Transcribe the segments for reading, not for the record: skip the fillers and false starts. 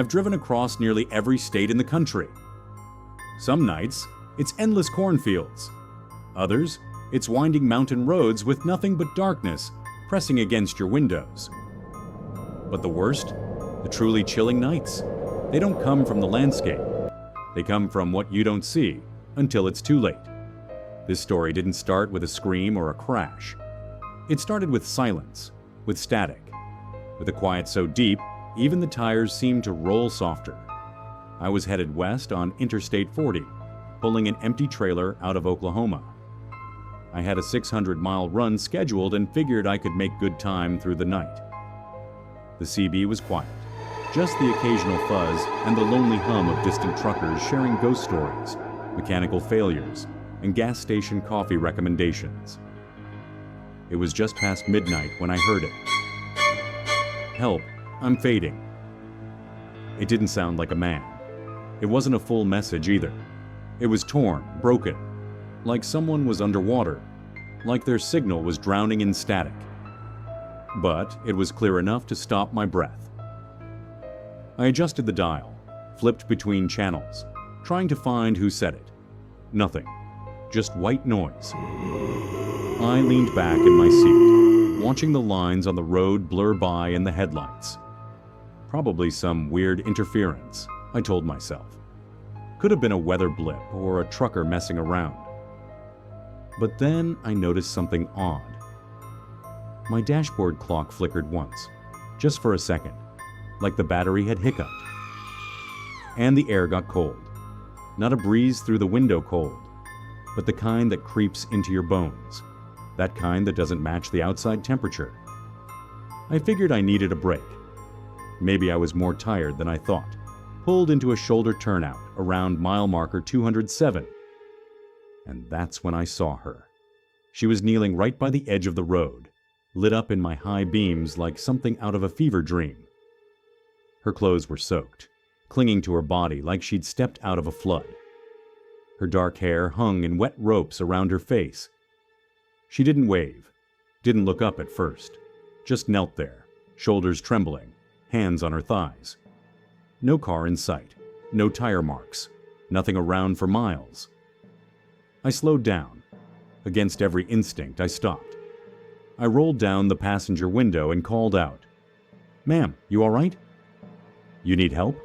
I've driven across nearly every state in the country. Some nights, it's endless cornfields. Others, it's winding mountain roads with nothing but darkness pressing against your windows. But the worst, the truly chilling nights, they don't come from the landscape. They come from what you don't see until it's too late. This story didn't start with a scream or a crash. It started with silence, with static, with a quiet so deep, even the tires seemed to roll softer. I was headed west on Interstate 40, pulling an empty trailer out of Oklahoma. I had a 600-mile run scheduled and figured I could make good time through the night. The CB was quiet, just the occasional fuzz and the lonely hum of distant truckers sharing ghost stories, mechanical failures, and gas station coffee recommendations. It was just past midnight when I heard it. "Help, I'm fading." It didn't sound like a man. It wasn't a full message either. It was torn, broken, like someone was underwater, like their signal was drowning in static. But it was clear enough to stop my breath. I adjusted the dial, flipped between channels, trying to find who said it. Nothing, just white noise. I leaned back in my seat, watching the lines on the road blur by in the headlights. Probably some weird interference, I told myself. Could have been a weather blip or a trucker messing around. But then I noticed something odd. My dashboard clock flickered once, just for a second, like the battery had hiccuped. And the air got cold. Not a breeze through the window cold, but the kind that creeps into your bones. That kind that doesn't match the outside temperature. I figured I needed a break. Maybe I was more tired than I thought. Pulled into a shoulder turnout around mile marker 207. And that's when I saw her. She was kneeling right by the edge of the road, lit up in my high beams like something out of a fever dream. Her clothes were soaked, clinging to her body like she'd stepped out of a flood. Her dark hair hung in wet ropes around her face. She didn't wave, didn't look up at first, just knelt there, shoulders trembling, hands on her thighs. No car in sight, no tire marks, nothing around for miles. I slowed down. Against every instinct, I stopped. I rolled down the passenger window and called out, "Ma'am, you all right? You need help?"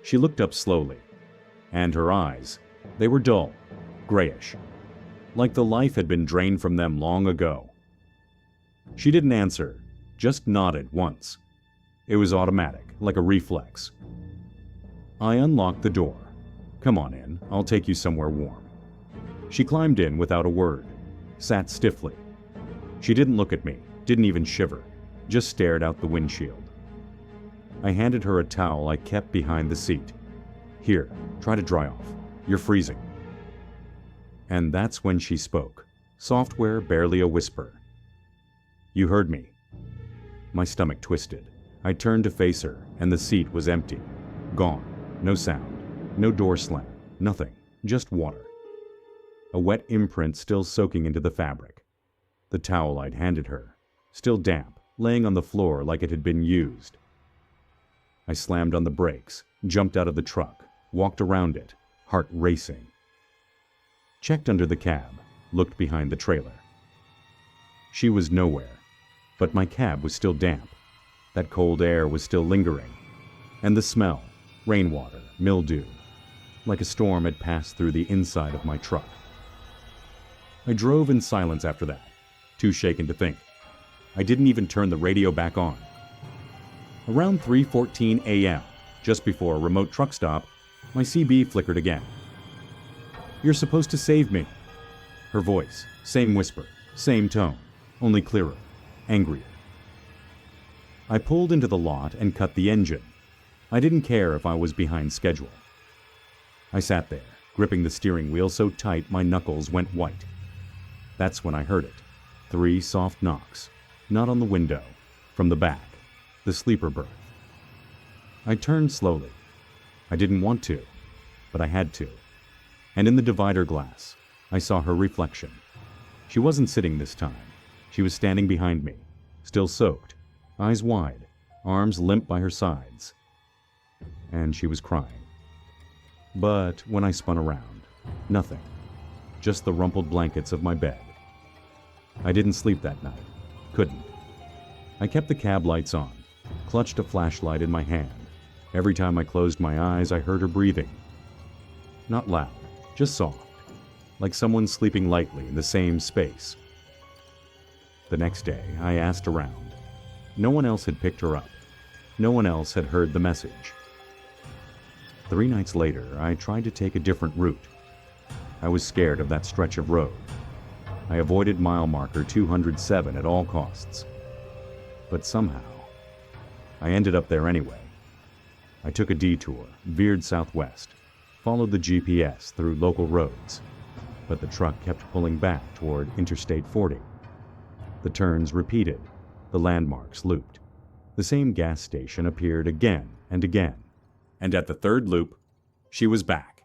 She looked up slowly, and her eyes, they were dull, grayish, like the life had been drained from them long ago. She didn't answer, just nodded once. It was automatic, like a reflex. I unlocked the door. "Come on in, I'll take you somewhere warm." She climbed in without a word, sat stiffly. She didn't look at me, didn't even shiver, just stared out the windshield. I handed her a towel I kept behind the seat. "Here, try to dry off. You're freezing." And that's when she spoke, software barely a whisper. "You heard me." My stomach twisted. I turned to face her, and the seat was empty. Gone. No sound. No door slam. Nothing. Just water. A wet imprint still soaking into the fabric. The towel I'd handed her, still damp, laying on the floor like it had been used. I slammed on the brakes, jumped out of the truck, walked around it, heart racing. Checked under the cab, looked behind the trailer. She was nowhere, but my cab was still damp. That cold air was still lingering, and the smell, rainwater, mildew, like a storm had passed through the inside of my truck. I drove in silence after that, too shaken to think. I didn't even turn the radio back on. Around 3:14 a.m., just before a remote truck stop, my CB flickered again. "You're supposed to save me." Her voice, same whisper, same tone, only clearer, angrier. I pulled into the lot and cut the engine. I didn't care if I was behind schedule. I sat there, gripping the steering wheel so tight my knuckles went white. That's when I heard it. 3 soft knocks, not on the window, from the back, the sleeper berth. I turned slowly. I didn't want to, but I had to. And in the divider glass, I saw her reflection. She wasn't sitting this time. She was standing behind me, still soaked, eyes wide, arms limp by her sides. and she was crying. But when I spun around, nothing. Just the rumpled blankets of my bed. I didn't sleep that night. Couldn't. I kept the cab lights on, clutched a flashlight in my hand. Every time I closed my eyes, I heard her breathing. Not loud, just soft, like someone sleeping lightly in the same space. The next day, I asked around. No one else had picked her up. No one else had heard the message. 3 nights later, I tried to take a different route. I was scared of that stretch of road. I avoided mile marker 207 at all costs. But somehow, I ended up there anyway. I took a detour, veered southwest, followed the GPS through local roads, but the truck kept pulling back toward Interstate 40. The turns repeated, the landmarks looped. The same gas station appeared again and again. And at the third loop, she was back.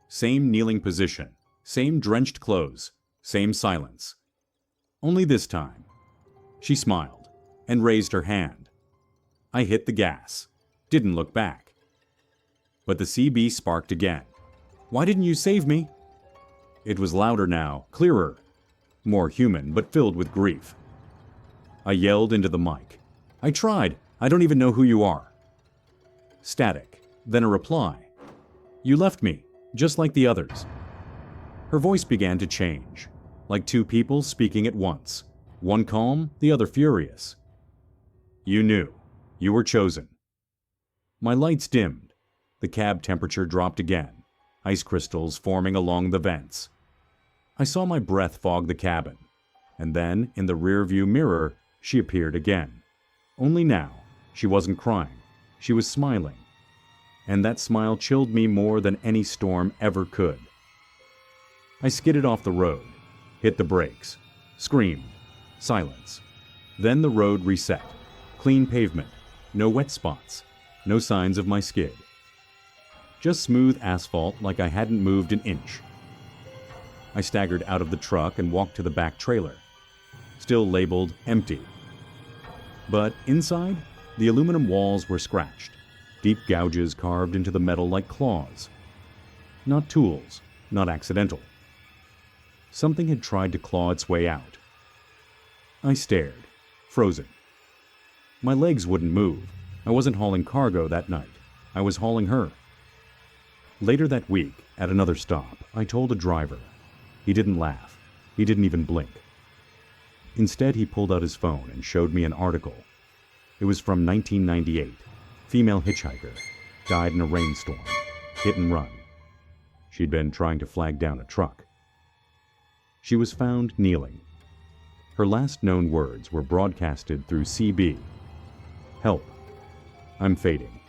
Same kneeling position, same drenched clothes, same silence. Only this time, she smiled and raised her hand. I hit the gas, didn't look back. But the CB sparked again. Why didn't you save me? It was louder now, clearer, more human, but filled with grief. I yelled into the mic. I tried. I don't even know who you are. Static, then a reply. You left me, just like the others. Her voice began to change, like two people speaking at once, one calm, the other furious. You knew. You were chosen. My lights dimmed. The cab temperature dropped again, ice crystals forming along the vents. I saw my breath fog the cabin, and then, in the rearview mirror, she appeared again. Only now, she wasn't crying. She was smiling. And that smile chilled me more than any storm ever could. I skidded off the road, hit the brakes, screamed. Silence. Then the road reset. Clean pavement. No wet spots. No signs of my skid. Just smooth asphalt like I hadn't moved an inch. I staggered out of the truck and walked to the back trailer, still labeled empty. But inside, the aluminum walls were scratched, deep gouges carved into the metal like claws. Not tools, not accidental. Something had tried to claw its way out. I stared, frozen. My legs wouldn't move. I wasn't hauling cargo that night. I was hauling her. Later that week, at another stop, I told a driver. He didn't laugh. He didn't even blink. Instead, he pulled out his phone and showed me an article. It was from 1998. Female hitchhiker. Died in a rainstorm. Hit and run. She'd been trying to flag down a truck. She was found kneeling. Her last known words were broadcasted through CB. Help. I'm fading.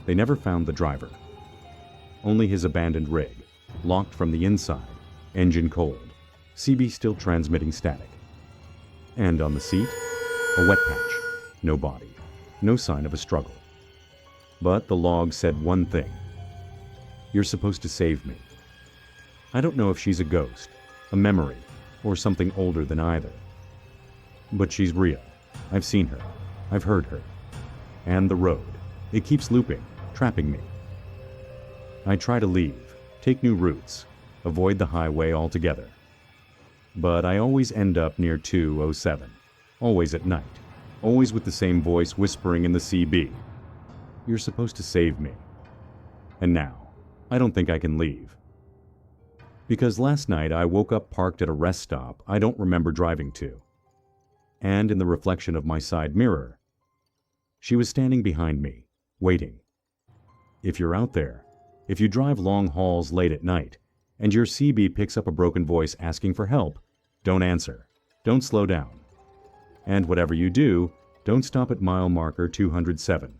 They never found the driver. Only his abandoned rig, locked from the inside, engine cold, CB still transmitting static. And on the seat, a wet patch, no body, no sign of a struggle. But the log said one thing. You're supposed to save me. I don't know if she's a ghost, a memory, or something older than either. But she's real. I've seen her. I've heard her. And the road. It keeps looping, trapping me. I try to leave, take new routes, avoid the highway altogether. But I always end up near 207, always at night, always with the same voice whispering in the CB. You're supposed to save me. And now, I don't think I can leave. Because last night I woke up parked at a rest stop I don't remember driving to. And in the reflection of my side mirror, she was standing behind me, waiting. If you're out there, if you drive long hauls late at night, and your CB picks up a broken voice asking for help, don't answer. Don't slow down. And whatever you do, don't stop at mile marker 207.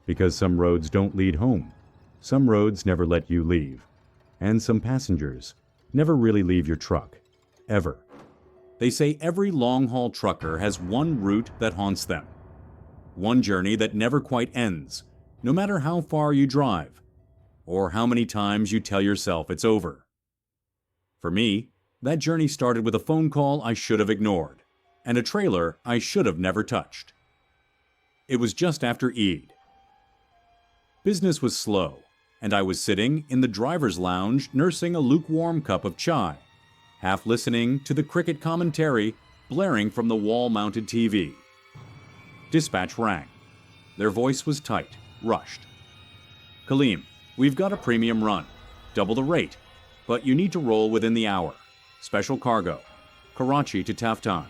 Because some roads don't lead home. Some roads never let you leave. And some passengers never really leave your truck. Ever. They say every long-haul trucker has one route that haunts them. One journey that never quite ends, no matter how far you drive, or how many times you tell yourself it's over. For me, that journey started with a phone call I should have ignored, and a trailer I should have never touched. It was just after Eid. Business was slow, and I was sitting in the driver's lounge nursing a lukewarm cup of chai, half listening to the cricket commentary blaring from the wall-mounted TV. Dispatch rang. Their voice was tight, rushed. "Kaleem, we've got a premium run. Double the rate, but you need to roll within the hour. Special cargo. Karachi to Taftan.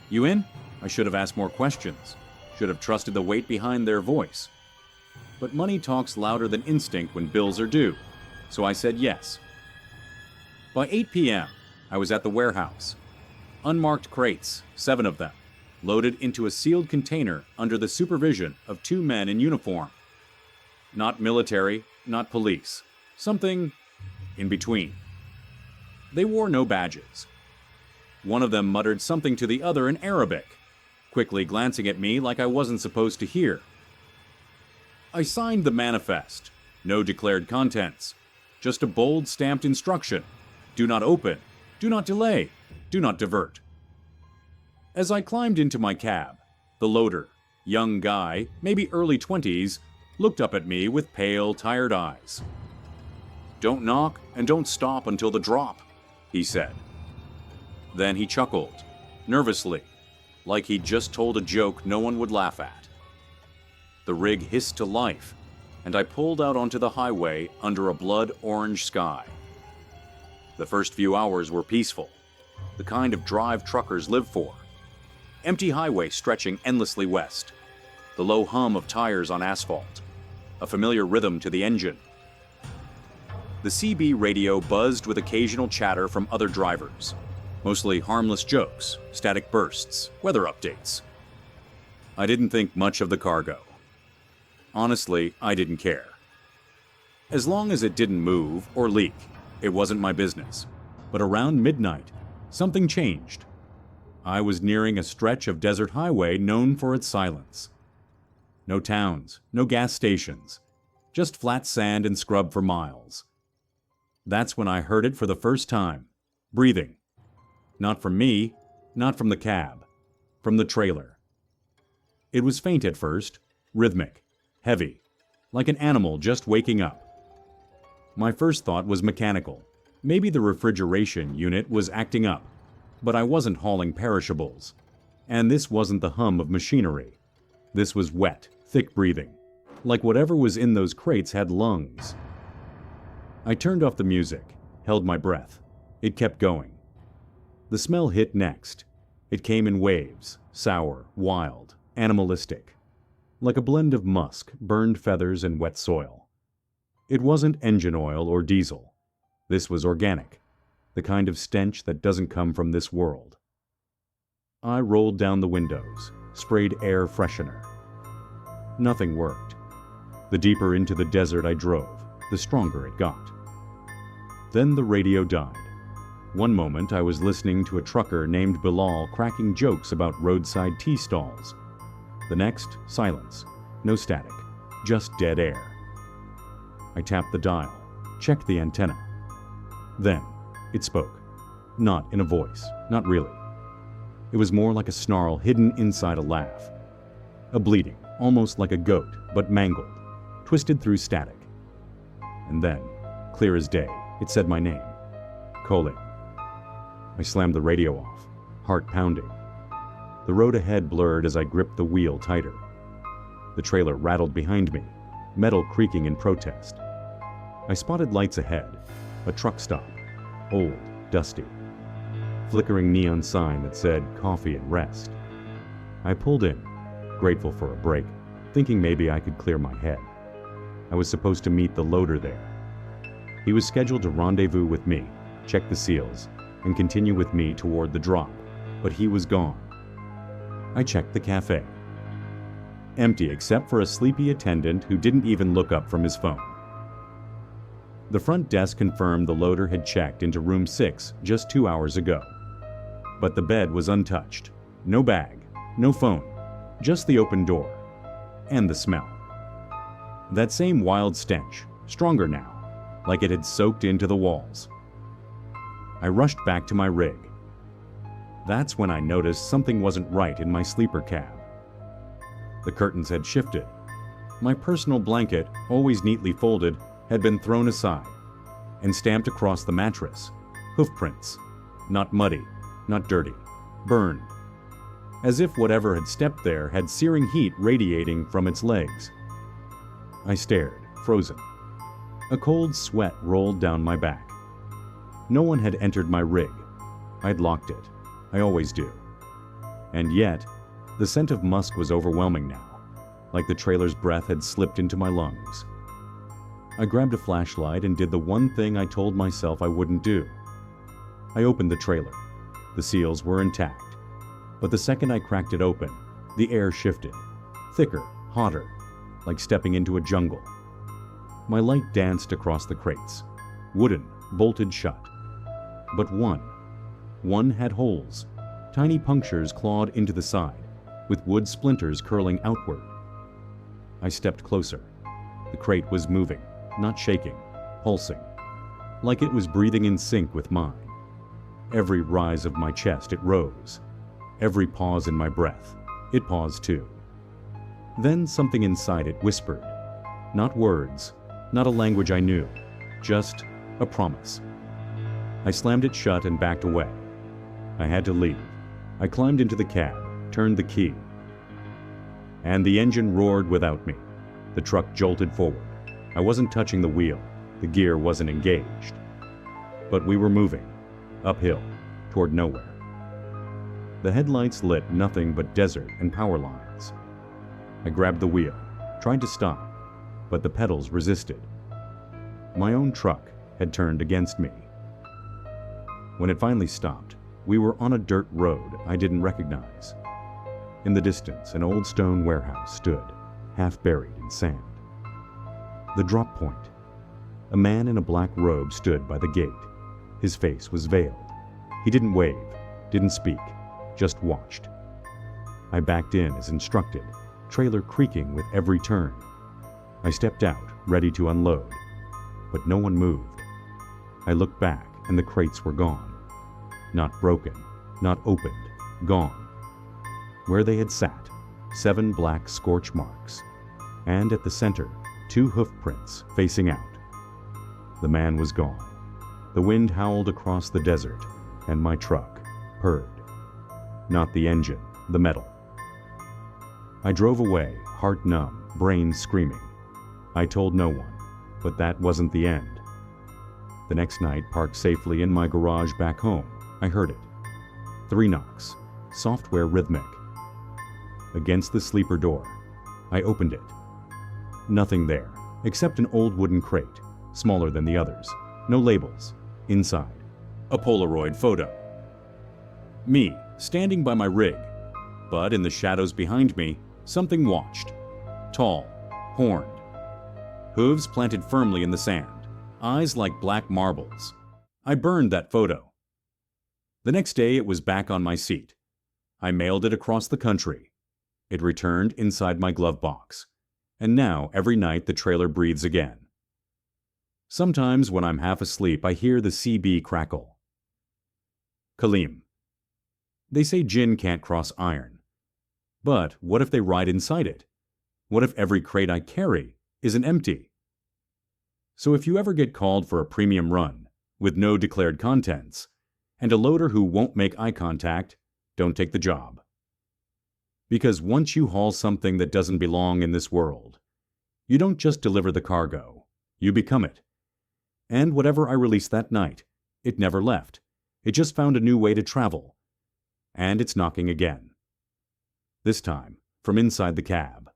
You in?" I should have asked more questions. Should have trusted the weight behind their voice. But money talks louder than instinct when bills are due, so I said yes. By 8 p.m., I was at the warehouse. Unmarked crates, 7 of them, loaded into a sealed container under the supervision of 2 men in uniform. Not military, not police. Something in between. They wore no badges. One of them muttered something to the other in Arabic, quickly glancing at me like I wasn't supposed to hear. I signed the manifest. No declared contents. Just a bold stamped instruction. Do not open. Do not delay. Do not divert. As I climbed into my cab, the loader, young guy, maybe early 20s, looked up at me with pale, tired eyes. "Don't knock and don't stop until the drop," he said. Then he chuckled, nervously, like he'd just told a joke no one would laugh at. The rig hissed to life, and I pulled out onto the highway under a blood-orange sky. The first few hours were peaceful, the kind of drive truckers live for. Empty highway stretching endlessly west, the low hum of tires on asphalt, a familiar rhythm to the engine. The CB radio buzzed with occasional chatter from other drivers, mostly harmless jokes, static bursts, weather updates. I didn't think much of the cargo. Honestly, I didn't care. As long as it didn't move or leak, it wasn't my business. But around midnight, something changed. I was nearing a stretch of desert highway known for its silence. No towns, no gas stations, just flat sand and scrub for miles. That's when I heard it for the first time. Breathing. Not from me, not from the cab, from the trailer. It was faint at first, rhythmic, heavy, like an animal just waking up. My first thought was mechanical. Maybe the refrigeration unit was acting up, but I wasn't hauling perishables. And this wasn't the hum of machinery. This was wet, thick breathing, like whatever was in those crates had lungs. I turned off the music, held my breath. It kept going. The smell hit next. It came in waves, sour, wild, animalistic, like a blend of musk, burned feathers, and wet soil. It wasn't engine oil or diesel. This was organic, the kind of stench that doesn't come from this world. I rolled down the windows, sprayed air freshener. Nothing worked. The deeper into the desert I drove, the stronger it got. Then the radio died. One moment I was listening to a trucker named Bilal cracking jokes about roadside tea stalls. The next, silence. No static. Just dead air. I tapped the dial, checked the antenna. Then, it spoke. Not in a voice, not really. It was more like a snarl hidden inside a laugh. A bleating, almost like a goat, but mangled, twisted through static. And then, clear as day, it said my name. Colin. I slammed the radio off, heart pounding. The road ahead blurred as I gripped the wheel tighter. The trailer rattled behind me, metal creaking in protest. I spotted lights ahead, a truck stop, old, dusty. Flickering neon sign that said coffee and rest. I pulled in, grateful for a break, thinking maybe I could clear my head. I was supposed to meet the loader there. He was scheduled to rendezvous with me, check the seals, and continue with me toward the drop, but he was gone. I checked the cafe. Empty except for a sleepy attendant who didn't even look up from his phone. The front desk confirmed the loader had checked into room 6 just 2 hours ago. But the bed was untouched. No bag, no phone, just the open door. And the smell. That same wild stench, stronger now, like it had soaked into the walls. I rushed back to my rig. That's when I noticed something wasn't right in my sleeper cab. The curtains had shifted. My personal blanket, always neatly folded, had been thrown aside and stamped across the mattress. Hoofprints. Not muddy, not dirty. Burned. As if whatever had stepped there had searing heat radiating from its legs. I stared, frozen. A cold sweat rolled down my back. No one had entered my rig. I'd locked it. I always do. And yet, the scent of musk was overwhelming now, like the trailer's breath had slipped into my lungs. I grabbed a flashlight and did the one thing I told myself I wouldn't do. I opened the trailer. The seals were intact. But the second I cracked it open, the air shifted. Thicker, hotter, like stepping into a jungle. My light danced across the crates. Wooden, bolted shut. But one had holes. Tiny punctures clawed into the side, with wood splinters curling outward. I stepped closer. The crate was moving, not shaking, pulsing, like it was breathing in sync with mine. Every rise of my chest, it rose. Every pause in my breath, it paused too. Then something inside it whispered. Not words, not a language I knew, just a promise. I slammed it shut and backed away. I had to leave. I climbed into the cab, turned the key. And the engine roared without me. The truck jolted forward. I wasn't touching the wheel. The gear wasn't engaged. But we were moving, uphill, toward nowhere. The headlights lit nothing but desert and power lines. I grabbed the wheel, tried to stop, but the pedals resisted. My own truck had turned against me. When it finally stopped, we were on a dirt road I didn't recognize. In the distance, an old stone warehouse stood, half buried in sand. The drop point. A man in a black robe stood by the gate. His face was veiled. He didn't wave, didn't speak, just watched. I backed in as instructed, trailer creaking with every turn. I stepped out, ready to unload, but no one moved. I looked back and the crates were gone. Not broken, not opened, gone. Where they had sat, 7 black scorch marks, and at the center, 2 hoof prints facing out. The man was gone. The wind howled across the desert, and my truck purred. Not the engine, the metal. I drove away, heart numb, brain screaming. I told no one, but that wasn't the end. The next night, parked safely in my garage back home, I heard it. 3 knocks, software rhythmic. Against the sleeper door, I opened it. Nothing there, except an old wooden crate, smaller than the others. No labels. Inside, a Polaroid photo. Me, standing by my rig. But in the shadows behind me, something watched. Tall, horned. Hooves planted firmly in the sand. Eyes like black marbles. I burned that photo. The next day it was back on my seat. I mailed it across the country. It returned inside my glove box. And now, every night, the trailer breathes again. Sometimes when I'm half asleep, I hear the CB crackle. Kaleem. They say gin can't cross iron. But what if they ride inside it? What if every crate I carry isn't empty? So if you ever get called for a premium run, with no declared contents, and a loader who won't make eye contact, don't take the job. Because once you haul something that doesn't belong in this world, you don't just deliver the cargo, you become it. And whatever I released that night, it never left. It just found a new way to travel. And it's knocking again. This time, from inside the cab.